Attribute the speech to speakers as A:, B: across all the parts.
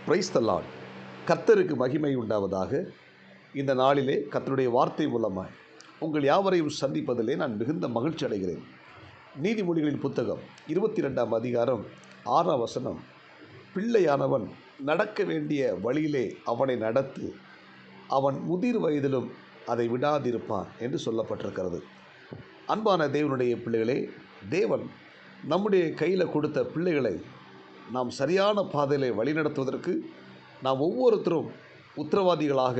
A: Praise the Lord. கர்த்தருக்கு மகிமை உண்டாவதாக. இந்த நாளிலே கர்த்தருடைய வார்த்தை மூலமாய் உங்கள் யாவரையும் சந்திப்பதிலே நான் மிகுந்த மகிழ்ச்சி அடைகிறேன். நீதிமொழிகளின் புத்தகம் 22ஆம் அதிகாரம் 6ஆம் வசனம், பிள்ளையானவன் நடக்க வேண்டிய வழியிலே அவனை நடத்து, அவன் முதிர் வயதிலும் அதை விடாதிருப்பான் என்று சொல்லப்பட்டிருக்கிறது. அன்பான தேவனுடைய பிள்ளைகளே, தேவன் நம்முடைய கையில் கொடுத்த பிள்ளைகளை நாம் சரியான பாதையிலே வழிநடத்துவதற்கு நாம் ஒவ்வொருத்தரும் உத்தரவாதிகளாக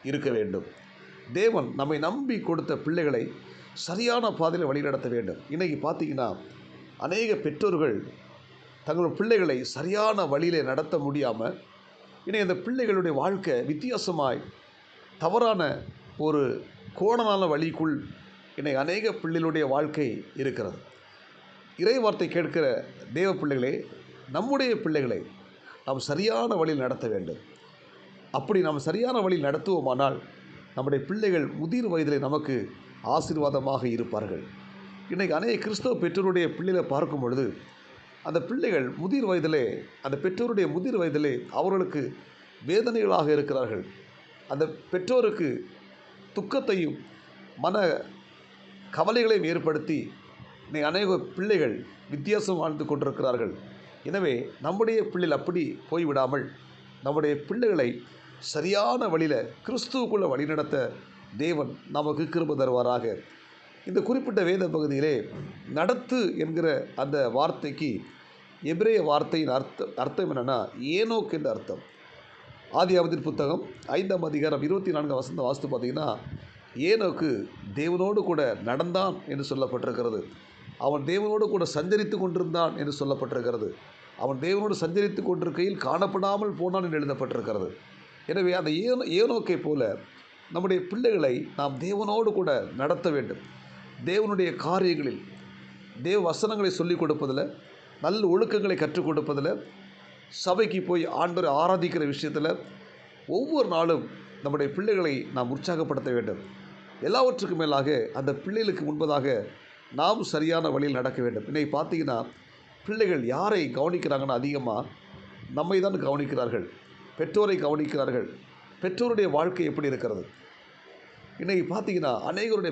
A: இருக்க வேண்டும். தேவன் நம்மை நம்பி கொடுத்த பிள்ளைகளை சரியான பாதையில் வழிநடத்த வேண்டும். இன்றைக்கி பார்த்தீங்கன்னா, அநேக பெற்றோர்கள் தங்கள் பிள்ளைகளை சரியான வழியிலே நடத்த முடியாமல் இன்றைக்கி அந்த பிள்ளைகளுடைய வாழ்க்கை வித்தியாசமாய் தவறான ஒரு கோணமான வழிக்குள் இன்றைக்கி அநேக பிள்ளைகளுடைய வாழ்க்கை இருக்கிறது. இறை வார்த்தை கேட்கிற தேவ பிள்ளைகளே, நம்முடைய பிள்ளைகளை நாம் சரியான வழியில் நடத்த வேண்டும். அப்படி நாம் சரியான வழியில் நடத்துவோமானால் நம்முடைய பிள்ளைகள் முதிர் வயதிலே நமக்கு ஆசீர்வாதமாக இருப்பார்கள். இன்றைக்கி அநேக கிறிஸ்தவ பெற்றோருடைய பிள்ளைகளை பார்க்கும் பொழுது அந்த பிள்ளைகள் முதிர் வயதிலே, அந்த பெற்றோருடைய முதிர் வயதிலே அவர்களுக்கு வேதனைகளாக இருக்கிறார்கள். அந்த பெற்றோருக்கு துக்கத்தையும் மன கவலைகளையும் ஏற்படுத்தி இன்னைக்கு அநேக பிள்ளைகள் வித்தியாசம் வாழ்ந்து கொண்டிருக்கிறார்கள். எனவே நம்முடைய பிள்ளைகள் அப்படி போய்விடாமல் நம்முடைய பிள்ளைகளை சரியான வழியில் கிறிஸ்துவுக்குள்ளே வழிநடத்த தேவன் நமக்கு கிருபை தருவாராக. இந்த குறிப்பிட்ட வேத பகுதியிலே நடத்து என்கிற அந்த வார்த்தைக்கு எபிரேய வார்த்தையின் அர்த்தம் என்னென்னா ஏனோக் என்ற அர்த்தம். ஆதியாகமத்தின் புத்தகம் 5ஆம் அதிகாரம் 24ஆம் வசனம் வாசித்து பார்த்தீங்கன்னா, ஏனோக்கு தேவனோடு கூட நடந்தான் என்று சொல்லப்பட்டிருக்கிறது. அவன் தேவனோடு கூட சஞ்சரித்து கொண்டிருந்தான் என்று சொல்லப்பட்டிருக்கிறது. அவன் தேவனோடு சஞ்சரித்து கொண்டிருக்கையில் காணப்படாமல் போனான் என்று எழுதப்பட்டிருக்கிறது. எனவே அந்த ஏனோக்கை போல நம்முடைய பிள்ளைகளை நாம் தேவனோடு கூட நடத்த வேண்டும். தேவனுடைய காரியங்களில், தேவ வசனங்களை சொல்லிக் கொடுப்பதில், நல்ல ஒழுக்கங்களை கற்றுக் கொடுப்பதில், சபைக்கு போய் ஆண்டவரை ஆராதிக்கிற விஷயத்தில் ஒவ்வொரு நாளும் நம்முடைய பிள்ளைகளை நாம் உற்சாகப்படுத்த வேண்டும். எல்லாவற்றுக்கும் மேலாக அந்த பிள்ளைகளுக்கு முன்பதாக நாம் சரியான வழியில் நடக்க வேண்டும். இன்றைக்கி பார்த்தீங்கன்னா, பிள்ளைகள் யாரை கவனிக்கிறாங்கன்னா அதிகமாக நம்மை தான் கவனிக்கிறார்கள், பெற்றோரை கவனிக்கிறார்கள். பெற்றோருடைய வாழ்க்கை எப்படி இருக்கிறது? இன்றைக்கி பார்த்தீங்கன்னா அநேக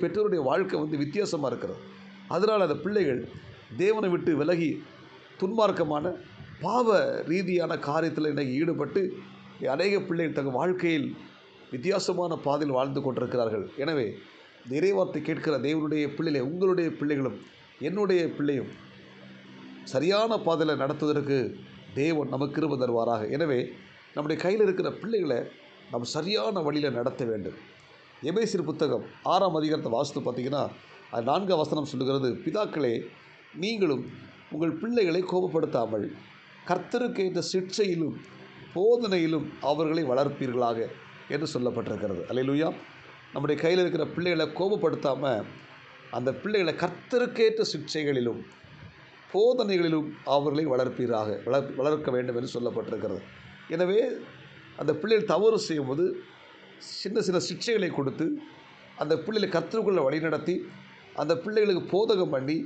A: பெற்றோருடைய வாழ்க்கை வித்தியாசமாக இருக்கிறது. அதனால் அந்த பிள்ளைகள் தேவனை விட்டு விலகி துன்மார்க்கமான பாவ ரீதியான காரியத்தில் இன்றைக்கி ஈடுபட்டு அநேக பிள்ளைகள் தங்கள் வாழ்க்கையில் வித்தியாசமான பாதையில் வாழ்ந்து கொண்டிருக்கிறார்கள். எனவே இந்த இறைவார்த்தை கேட்கிற தேவனுடைய பிள்ளைகளை, உங்களுடைய பிள்ளைகளும் என்னுடைய பிள்ளையும் சரியான பாதையில் நடத்துவதற்கு தேவன் நமக்கு கிருபை தருவாராக. எனவே நம்முடைய கையில் இருக்கிற பிள்ளைகளை நாம் சரியான வழியில் நடத்த வேண்டும். எபேசியர் புத்தகம் 6ஆம் அதிகாரத்தை வாசித்து பார்த்தீங்கன்னா, அது 4ஆம் வசனம் சொல்லுகிறது, பிதாக்களே நீங்களும் உங்கள் பிள்ளைகளை கோபப்படுத்தாமல் கர்த்தருக்கு ஏற்ற சிட்சையிலும் போதனையிலும் அவர்களை வளர்ப்பீர்களாக என்று சொல்லப்பட்டிருக்கிறது. அல்லேலூயா. நம்முடைய கையில் இருக்கிற பிள்ளைகளை கோபப்படுத்தாமல் அந்த பிள்ளைகளை கர்த்தருக்கேற்ற சிட்சைகளிலும் போதனைகளிலும் அவர்களை வளர்க்க வேண்டும் என்று சொல்லப்பட்டிருக்கிறது. எனவே அந்த பிள்ளைகள் தவறு செய்யும்போது சின்ன சின்ன சிட்சைகளை கொடுத்து அந்த பிள்ளைகளை கர்த்தருக்குள்ளே வழிநடத்தி அந்த பிள்ளைகளுக்கு போதகம் பண்ணி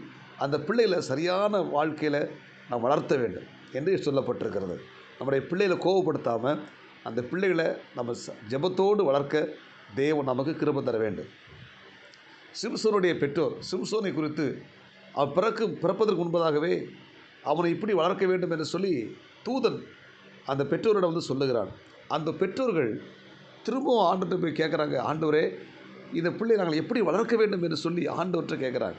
A: அந்த பிள்ளைகளை சரியான வாழ்க்கையில் நாம் வளர்த்த வேண்டும் என்று சொல்லப்பட்டிருக்கிறது. நம்முடைய பிள்ளைகளை கோபப்படுத்தாமல் அந்த பிள்ளைகளை நம்ம ஜெபத்தோடு வளர்க்க தேவன் நமக்கு கிருபை தர வேண்டும். சிம்சோனுடைய பெற்றோர் சிம்சோனை குறித்து அவன் பிறப்பதற்கு முன்பதாகவே அவனை இப்படி வளர்க்க வேண்டும் என்று சொல்லி தூதன் அந்த பெற்றோரிடம் சொல்லுகிறான். அந்த பெற்றோர்கள் திரும்பவும் ஆண்டவர்கிட்ட போய் கேட்குறாங்க, ஆண்டவரே இந்த பிள்ளை நாங்கள் எப்படி வளர்க்க வேண்டும் என்று சொல்லி ஆண்டவர்கிட்ட கேட்குறாங்க.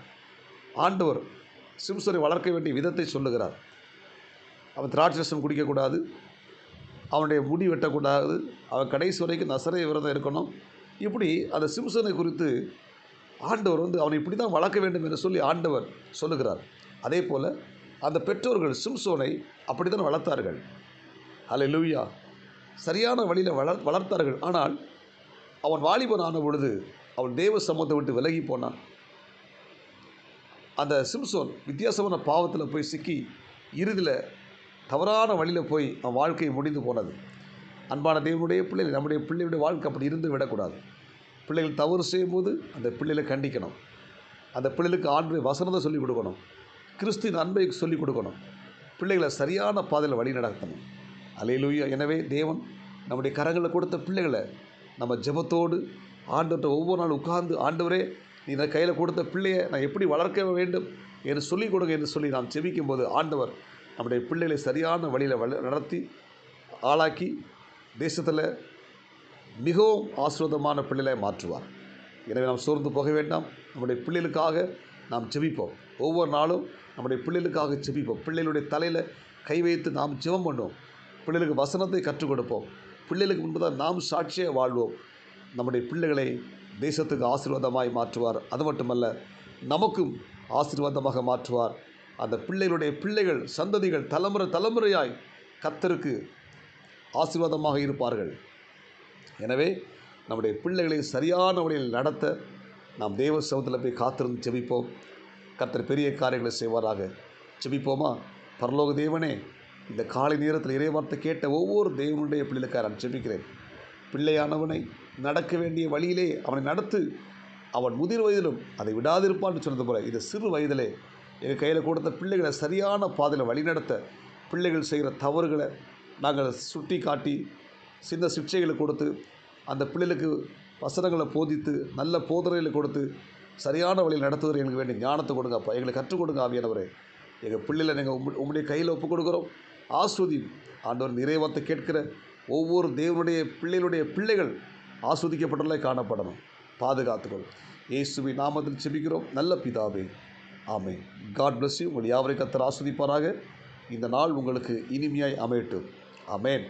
A: ஆண்டவர் சிம்சோனை வளர்க்க வேண்டிய விதத்தை சொல்லுகிறார். அவன் திராட்சரசம் குடிக்கக்கூடாது, அவனுடைய முடி வெட்டக்கூடாது, அவன் கடைசி வரைக்கும் நசரேய விரதம் இருக்கணும். இப்படி அந்த சிம்சோனை குறித்து ஆண்டவர் அவனை இப்படி தான் வளர்க்க வேண்டும் என்று சொல்லி ஆண்டவர் சொல்லுகிறார். அதே போல் அந்த பெற்றோர்கள் சிம்சோனை அப்படி தான் வளர்த்தார்கள். அல்லேலூயா. சரியான வழியில் வளர்த்தார்கள். ஆனால் அவன் வாலிபன் ஆன பொழுது அவன் தேவ சமூகத்தை விட்டு விலகி போனான். அந்த சிம்சோன் வித்தியாசமான பாவத்தில் போய் சிக்கி இறுதியில் தவறான வழியில் போய் அவன் வாழ்க்கை முடிந்து போனது. அன்பான தேவனுடைய பிள்ளைகள், நம்முடைய பிள்ளைகளுடைய வாழ்க்கை அப்படி இருந்து விடக்கூடாது. பிள்ளைகள் தவறு செய்யும்போது அந்த பிள்ளைகளை கண்டிக்கணும். அந்த பிள்ளைகளுக்கு ஆண்டவருடைய வசனத்தை சொல்லிக் கொடுக்கணும். கிறிஸ்துவின் அன்பை சொல்லிக் கொடுக்கணும். பிள்ளைகளை சரியான பாதையில் வழி நடத்தணும். அல்லேலூயா. எனவே தேவன் நம்முடைய கரங்களில் கொடுத்த பிள்ளைகளை நம்ம ஜெபத்தோடு ஆண்டவர்கிட்ட ஒவ்வொரு நாள் உட்கார்ந்து, ஆண்டவரே நீ நான் கையில் கொடுத்த பிள்ளையை நான் எப்படி வளர்க்க வேண்டும் என்று சொல்லிக் கொடுங்க என்று சொல்லி நாம் ஜெபிக்கும் போது ஆண்டவர் நம்முடைய பிள்ளைகளை சரியான வழியில் நடத்தி ஆளாக்கி தேசத்தில் மிகவும் ஆசீர்வாதமான பிள்ளைகளை மாற்றுவார். எனவே நாம் சோர்ந்து போக வேண்டாம். நம்முடைய பிள்ளைகளுக்காக நாம் ஜெபிப்போம். ஒவ்வொரு நாளும் நம்முடைய பிள்ளைகளுக்காக ஜெபிப்போம். பிள்ளைகளுடைய தலையில் கை வைத்து நாம் ஜெபம் பண்ணுவோம். பிள்ளைகளுக்கு வசனத்தை கற்றுக் கொடுப்போம். பிள்ளைகளுக்கு முன்புதான் நாம் சாட்சியாக வாழ்வோம். நம்முடைய பிள்ளைகளை தேசத்துக்கு ஆசீர்வாதமாய் மாற்றுவார். அது மட்டுமல்ல, நமக்கும் ஆசீர்வாதமாக மாற்றுவார். அந்த பிள்ளைகளுடைய பிள்ளைகள் சந்ததிகள் தலைமுறையாய் கர்த்தருக்கு ஆசீர்வாதமாக இருப்பார்கள். எனவே நம்முடைய பிள்ளைகளை சரியான வழியில் நடத்த நாம் தேவ சமூகத்தில் போய் காத்திருந்து ஜெபிப்போம். கர்த்தர் பெரிய காரியங்களை செய்வாராக. ஜெபிப்போமா? பரலோக தேவனே, இந்த காலை நேரத்தில் இறைவார்த்தை கேட்ட ஒவ்வொரு தேவனுடைய பிள்ளைகளுக்காக நான் ஜெபிக்கிறேன். பிள்ளையானவனை நடக்க வேண்டிய வழியிலே அவனை நடத்து. அவன் முதிர் வயதிலும் அதை விடாதிருப்பான்னு சொன்னது போல இந்த சிறு வயதிலே எங்கள் கையில் கொடுத்த பிள்ளைகளை சரியான பாதையில் வழிநடத்த, பிள்ளைகள் செய்கிற தவறுகளை நாங்கள் சுட்டி காட்டி சின்ன சிக்ஷைகளை கொடுத்து அந்த பிள்ளைகளுக்கு வசனங்களை போதித்து நல்ல போதனைகளை கொடுத்து சரியான வழியில் நடத்துவதை எங்களுக்கு வேண்டிய ஞானத்தை கொடுங்க அப்பா. எங்களை கற்றுக் கொடுங்க ஆவியானவரே. எங்கள் பிள்ளைகளை நீங்கள் உங்களுடைய கையில் ஒப்புக் கொடுக்குறோம். ஆஸ்வதியும் ஆண்டவர் இறைவார்த்தை கேட்கிற ஒவ்வொரு தேவனுடைய பிள்ளைகள் ஆஸ்வதிக்கப்பட்டவர்களாக காணப்படணும். பாதுகாத்துக்கொள்ளும். இயேசுவின் நாமத்தில் ஜெபிக்கிறோம் நல்ல பிதாவே, ஆமென். God bless you. உங்கள் யாவரை கர்த்தர் ஆஸ்வதிப்பாராக. இந்த நாள் உங்களுக்கு இனிமையாய் அமையட்டும். ஆமென்.